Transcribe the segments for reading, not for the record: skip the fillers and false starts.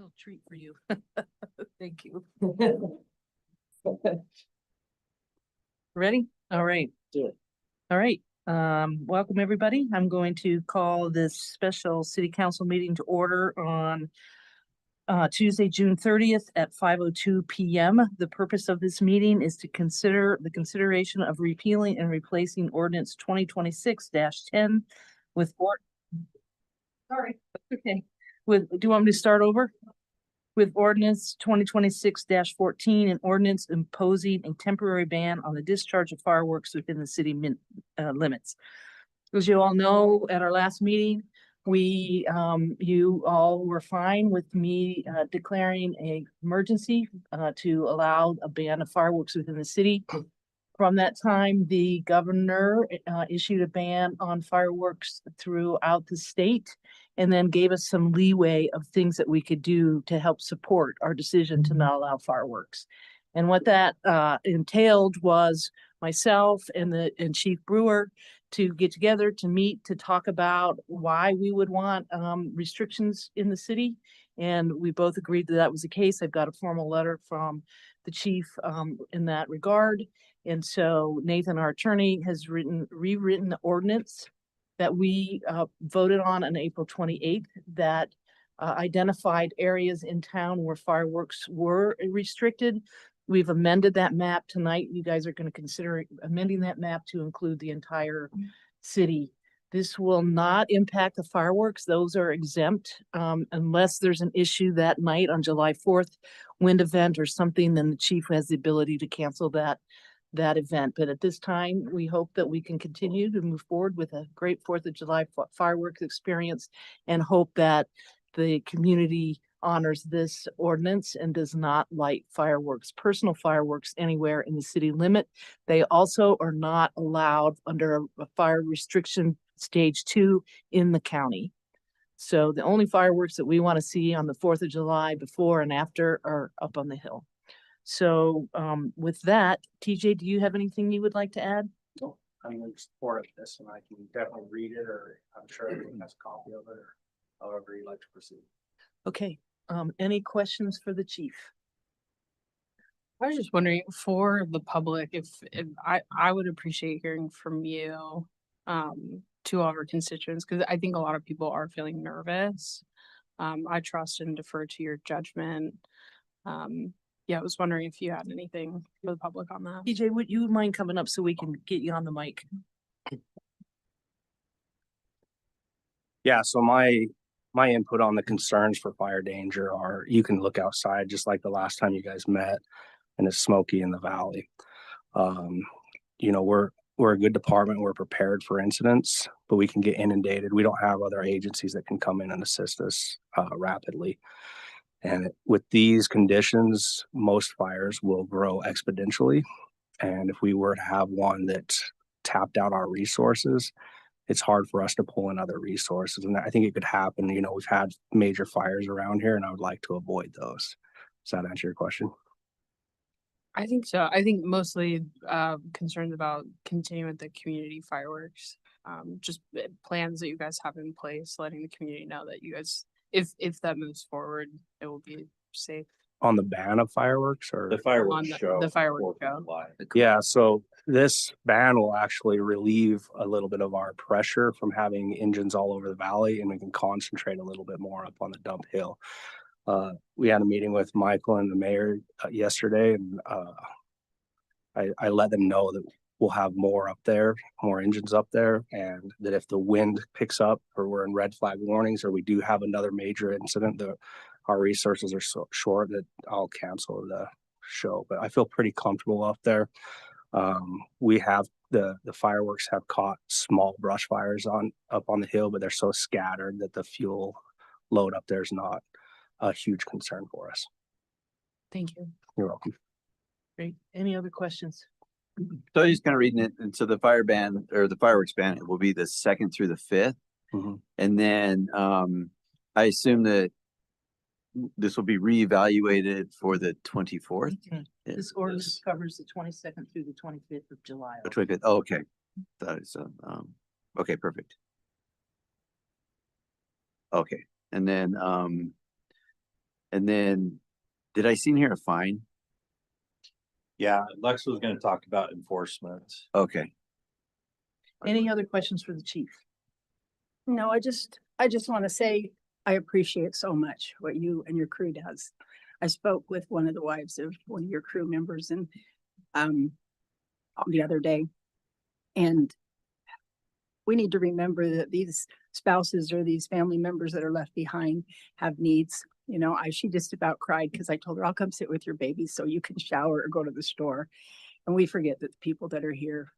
little treat for you. Thank you. Ready? All right. Do it. All right. Welcome, everybody. I'm going to call this special city council meeting to order on Tuesday, June 30th at 5:02 p.m. The purpose of this meeting is to consider the consideration of repealing and replacing ordinance 2026-10 with sorry, okay. Do you want me to start over? With ordinance 2026-14, an ordinance imposing a temporary ban on the discharge of fireworks within the city limits. As you all know, at our last meeting, you all were fine with me declaring an emergency to allow a ban of fireworks within the city. From that time, the governor issued a ban on fireworks throughout the state and then gave us some leeway of things that we could do to help support our decision to not allow fireworks. And what that entailed was myself and Chief Brewer to get together to meet to talk about why we would want restrictions in the city. And we both agreed that that was the case. I've got a formal letter from the chief in that regard. And so Nathan, our attorney, has rewritten the ordinance that we voted on April 28th that identified areas in town where fireworks were restricted. We've amended that map tonight. You guys are going to consider amending that map to include the entire city. This will not impact the fireworks. Those are exempt unless there's an issue that night on July 4th, wind event or something, then the chief has the ability to cancel that event. But at this time, we hope that we can continue to move forward with a great 4th of July fireworks experience and hope that the community honors this ordinance and does not light fireworks, personal fireworks anywhere in the city limit. They also are not allowed under a fire restriction stage 2 in the county. So the only fireworks that we want to see on the 4th of July before and after are up on the hill. So with that, TJ, do you have anything you would like to add? No, I'm in support of this and I can definitely read it, or I'm sure everyone has a copy of it, or however you'd like to proceed. Okay. Any questions for the chief? I was just wondering for the public, if I would appreciate hearing from you to all of our constituents, because I think a lot of people are feeling nervous. I trust and defer to your judgment. Yeah, I was wondering if you had anything for the public on that. TJ, would you mind coming up so we can get you on the mic? Yeah, so my input on the concerns for fire danger are, you can look outside just like the last time you guys met and it's smoky in the valley. You know, we're a good department. We're prepared for incidents, but we can get inundated. We don't have other agencies that can come in and assist us rapidly. And with these conditions, most fires will grow exponentially. And if we were to have one that tapped out our resources, it's hard for us to pull in other resources. And I think it could happen. You know, we've had major fires around here and I would like to avoid those. Does that answer your question? I think so. I think mostly concerns about continuing with the community fireworks, just plans that you guys have in place, letting the community know that you guys, if that moves forward, it will be safe. On the ban of fireworks, or The fireworks show. The fireworks show. yeah, so this ban will actually relieve a little bit of our pressure from having engines all over the valley, and we can concentrate a little bit more up on the dump hill. We had a meeting with Michael and the mayor yesterday, and I let them know that we'll have more up there, more engines up there, and that if the wind picks up or we're in red flag warnings or we do have another major incident, our resources are so short that I'll cancel the show. But I feel pretty comfortable up there. We have the fireworks have caught small brush fires up on the hill, but they're so scattered that the fuel load up there is not a huge concern for us. Thank you. You're welcome. Great. Any other questions? So he's kind of reading it. And so the fire ban, or the fireworks ban, it will be the 2nd through the 5th. Mm-hmm. And then I assume that this will be reevaluated for the 24th. This ordinance covers the 22nd through the 25th of July. The 25th. Oh, okay. That is okay, perfect. Okay. And then And then, did I see in here a fine? Yeah, Lex was gonna talk about enforcement. Okay. Any other questions for the chief? No, I just want to say, I appreciate so much what you and your crew does. I spoke with one of the wives of one of your crew members and, the other day. And we need to remember that these spouses or these family members that are left behind have needs. You know, she just about cried because I told her, I'll come sit with your baby so you can shower or go to the store. And we forget that the people that are here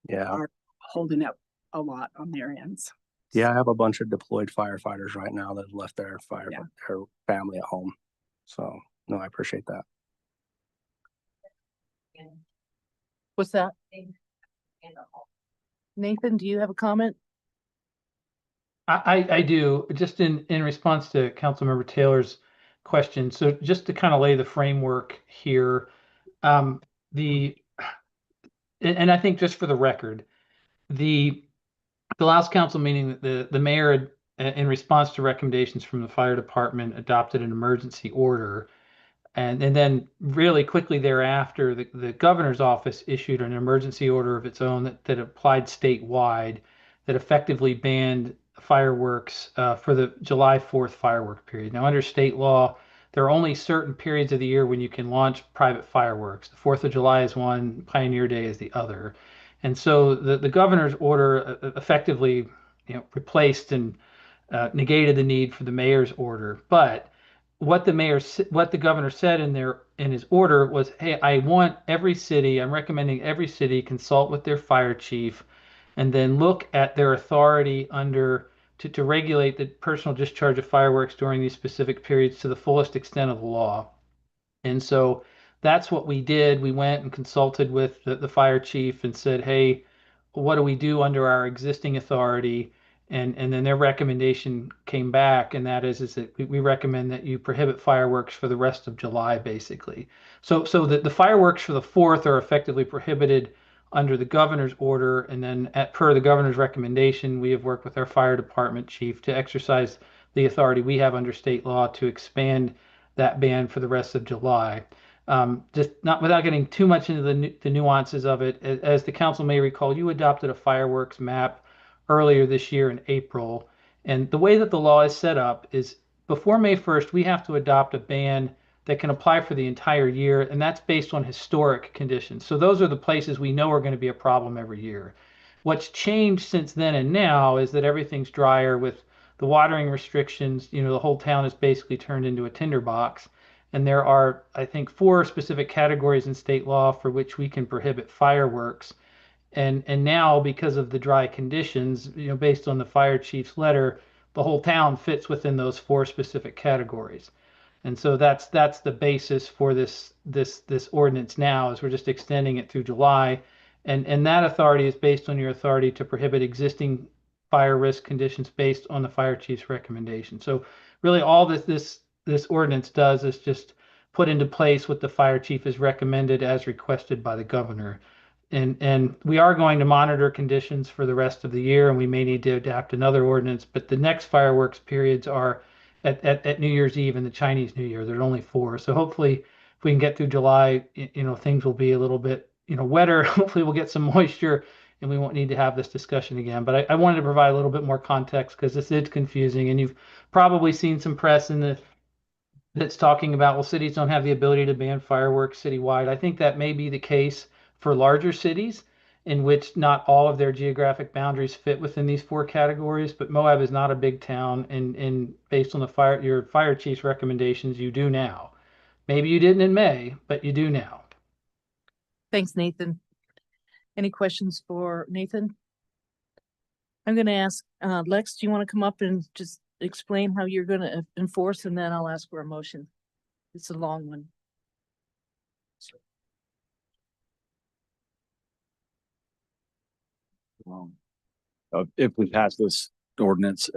Yeah. are holding up a lot on their ends. Yeah, I have a bunch of deployed firefighters right now that have left their Yeah. their family at home. So no, I appreciate that. What's that? Nathan, do you have a comment? I do, just in response to Councilmember Taylor's question. So just to kind of lay the framework here, and I think just for the record, the last council meeting, the mayor, in response to recommendations from the fire department, adopted an emergency order. And then really quickly thereafter, the governor's office issued an emergency order of its own that applied statewide, that effectively banned fireworks for the July 4th firework period. Now, under state law, there are only certain periods of the year when you can launch private fireworks. The 4th of July is one, Pioneer Day is the other. And so the governor's order effectively, replaced and negated the need for the mayor's order. But what the governor said in his order was, hey, I'm recommending every city consult with their fire chief and then look at their authority to regulate the personal discharge of fireworks during these specific periods to the fullest extent of the law. And so that's what we did. We went and consulted with the fire chief and said, hey, what do we do under our existing authority? And then their recommendation came back, and that is that we recommend that you prohibit fireworks for the rest of July, basically. So the fireworks for the 4th are effectively prohibited under the governor's order, and then per the governor's recommendation, we have worked with our fire department chief to exercise the authority we have under state law to expand that ban for the rest of July. Just not without getting too much into the nuances of it, as the council may recall, you adopted a fireworks map earlier this year in April. And the way that the law is set up is before May 1st, we have to adopt a ban that can apply for the entire year. And that's based on historic conditions. So those are the places we know are going to be a problem every year. What's changed since then and now is that everything's drier with the watering restrictions. The whole town is basically turned into a tinderbox. And there are, I think, 4 specific categories in state law for which we can prohibit fireworks. And now, because of the dry conditions, based on the fire chief's letter, the whole town fits within those 4 specific categories. And so that's the basis for this ordinance now, is we're just extending it through July. And that authority is based on your authority to prohibit existing fire risk conditions based on the fire chief's recommendation. So really all this ordinance does is just put into place what the fire chief has recommended as requested by the governor. And we are going to monitor conditions for the rest of the year, and we may need to adapt another ordinance, but the next fireworks periods are at New Year's Eve and the Chinese New Year. There are only 4. So hopefully if we can get through July, things will be a little bit, wetter. Hopefully we'll get some moisture and we won't need to have this discussion again. But I wanted to provide a little bit more context because this is confusing, and you've probably seen some press that's talking about, well, cities don't have the ability to ban fireworks citywide. I think that may be the case for larger cities in which not all of their geographic boundaries fit within these 4 categories, but Moab is not a big town, and based on your fire chief's recommendations, you do now. Maybe you didn't in May, but you do now. Thanks, Nathan. Any questions for Nathan? I'm going to ask Lex, do you want to come up and just explain how you're going to enforce, and then I'll ask for a motion. It's a long one. If we pass this ordinance,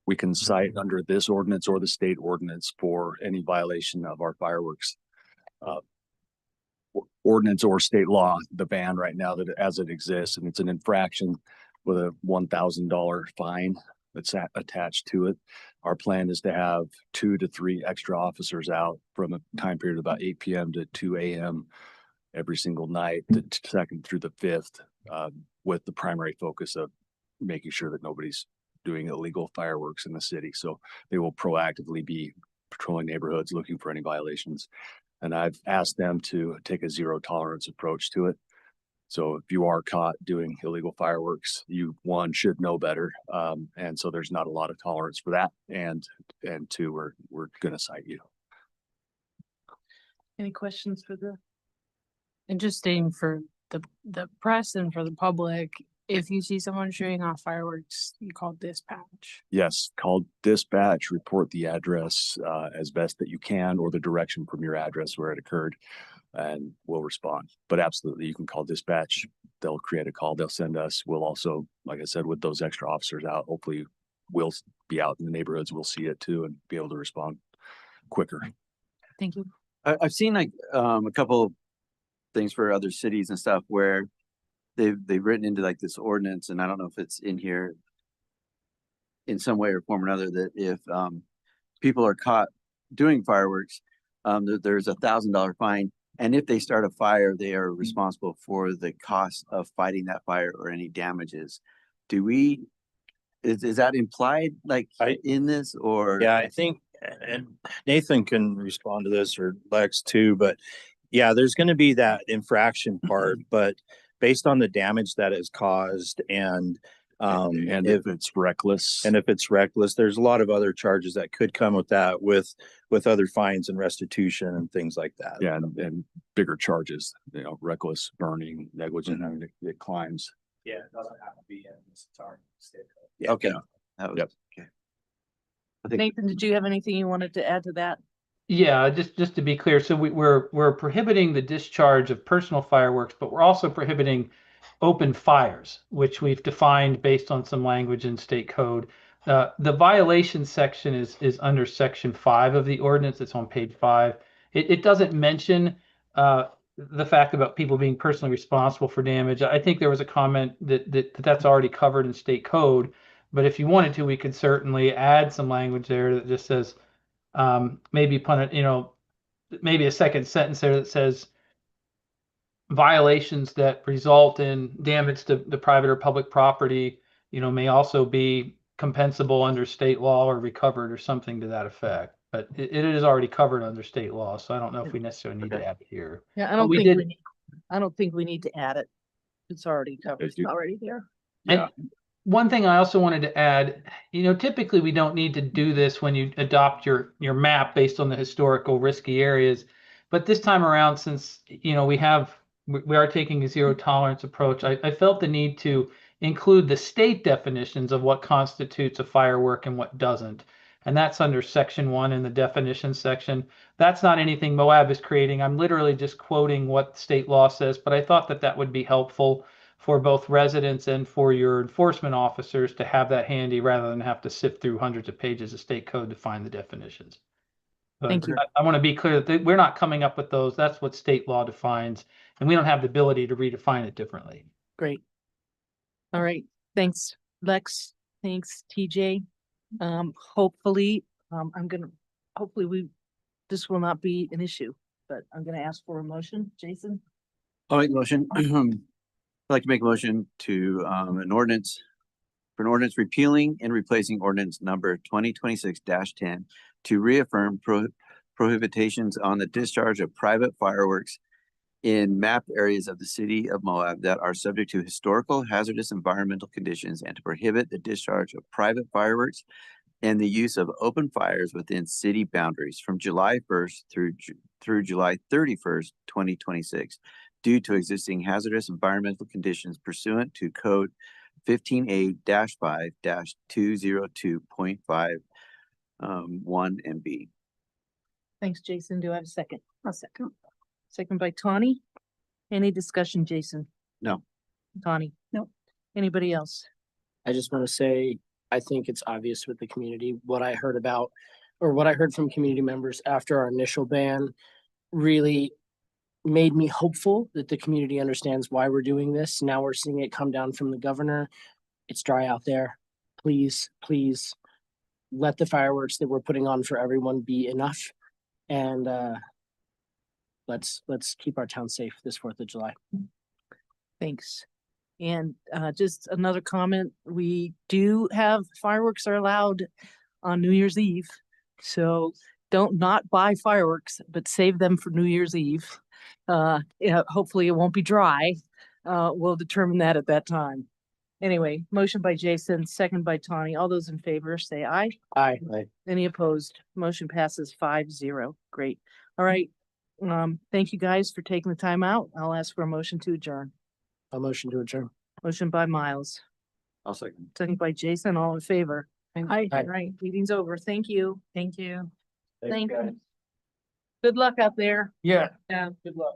we can cite under this ordinance or the state ordinance for any violation of our fireworks ordinance or state law, the ban right now that as it exists, and it's an infraction with a $1,000 fine. that's attached to it. Our plan is to have 2 to 3 extra officers out from a time period of about 8 p.m. to 2 a.m. every single night, the second through the fifth, with the primary focus of making sure that nobody's doing illegal fireworks in the city. So they will proactively be patrolling neighborhoods, looking for any violations. And I've asked them to take a zero tolerance approach to it. So if you are caught doing illegal fireworks, you, one, should know better. And so there's not a lot of tolerance for that. And two, we're gonna cite you. Any questions for the? And just stating for the press and for the public, if you see someone shooting off fireworks, you call dispatch. Yes, call dispatch, report the address as best that you can, or the direction from your address where it occurred, and we'll respond. But absolutely, you can call dispatch. They'll create a call. They'll send us. We'll also, like I said, with those extra officers out, hopefully we'll be out in the neighborhoods. We'll see it too and be able to respond quicker. Thank you. I've seen like a couple of things for other cities and stuff where they've written into like this ordinance, and I don't know if it's in here in some way or form or another, that if people are caught doing fireworks, there's $1,000 fine, and if they start a fire, they are responsible for the cost of fighting that fire or any damages. Is that implied like in this, or? Yeah, I think, and Nathan can respond to this, or Lex too, but yeah, there's going to be that infraction part, but based on the damage that is caused and if it's reckless, there's a lot of other charges that could come with that, with other fines and restitution and things like that. yeah, and bigger charges, reckless burning, negligent, I mean, it climbs. Yeah, it doesn't have to be in this entire state code. Yeah. Okay. That was, Yep. okay. I think, Nathan, did you have anything you wanted to add to that? Yeah, just to be clear, so we're prohibiting the discharge of personal fireworks, but we're also prohibiting open fires, which we've defined based on some language in state code. The violation section is under section 5 of the ordinance. It's on page 5. It doesn't mention the fact about people being personally responsible for damage. I think there was a comment that's already covered in state code, but if you wanted to, we could certainly add some language there that just says, maybe maybe a second sentence there that says violations that result in damage to the private or public property, may also be compensable under state law or recovered or something to that effect. But it is already covered under state law, so I don't know if we necessarily need to add it here. Yeah, But we did- I don't think we need to add it. It's already covered. It's already there. Yeah. And one thing I also wanted to add, typically we don't need to do this when you adopt your map based on the historical risky areas. But this time around, since, we are taking a zero tolerance approach, I felt the need to include the state definitions of what constitutes a firework and what doesn't. And that's under section 1 in the definition section. That's not anything Moab is creating. I'm literally just quoting what state law says, but I thought that would be helpful for both residents and for your enforcement officers to have that handy rather than have to sift through hundreds of pages of state code to find the definitions. But Thank you. I want to be clear that we're not coming up with those. That's what state law defines, and we don't have the ability to redefine it differently. Great. All right. Thanks, Lex. Thanks, TJ. Hopefully this will not be an issue, but I'm going to ask for a motion. Jason? I'll make a motion. I'd like to make a motion to an ordinance repealing and replacing ordinance number 2026-10 to reaffirm prohibitions on the discharge of private fireworks in mapped areas of the city of Moab that are subject to historical hazardous environmental conditions, and to prohibit the discharge of private fireworks and the use of open fires within city boundaries from July 1st through July 31st, 2026, due to existing hazardous environmental conditions pursuant to Code 15A-5-202.5 1 and B. Thanks, Jason. Do I have a second? A second. Second by Tawny. Any discussion, Jason? No. Tawny? No. Anybody else? I just want to say, I think it's obvious with the community. What I heard from community members after our initial ban really made me hopeful that the community understands why we're doing this. Now we're seeing it come down from the governor. It's dry out there. please, please let the fireworks that we're putting on for everyone be enough. And let's keep our town safe this 4th of July. Thanks. And just another comment, we do have fireworks are allowed on New Year's Eve. So don't not buy fireworks, but save them for New Year's Eve. Yeah, hopefully it won't be dry. We'll determine that at that time. Anyway, motion by Jason, second by Tawny. All those in favor say aye. Aye. Any opposed? Motion passes 5-0. Great. All right. Thank you guys for taking the time out. I'll ask for a motion to adjourn. A motion to adjourn. Motion by Miles, I'll second. second by Jason. All in favor? Aye. All right, meeting's over. Thank you. Thank you. Thank you. Good luck out there. Yeah. Yeah, good luck.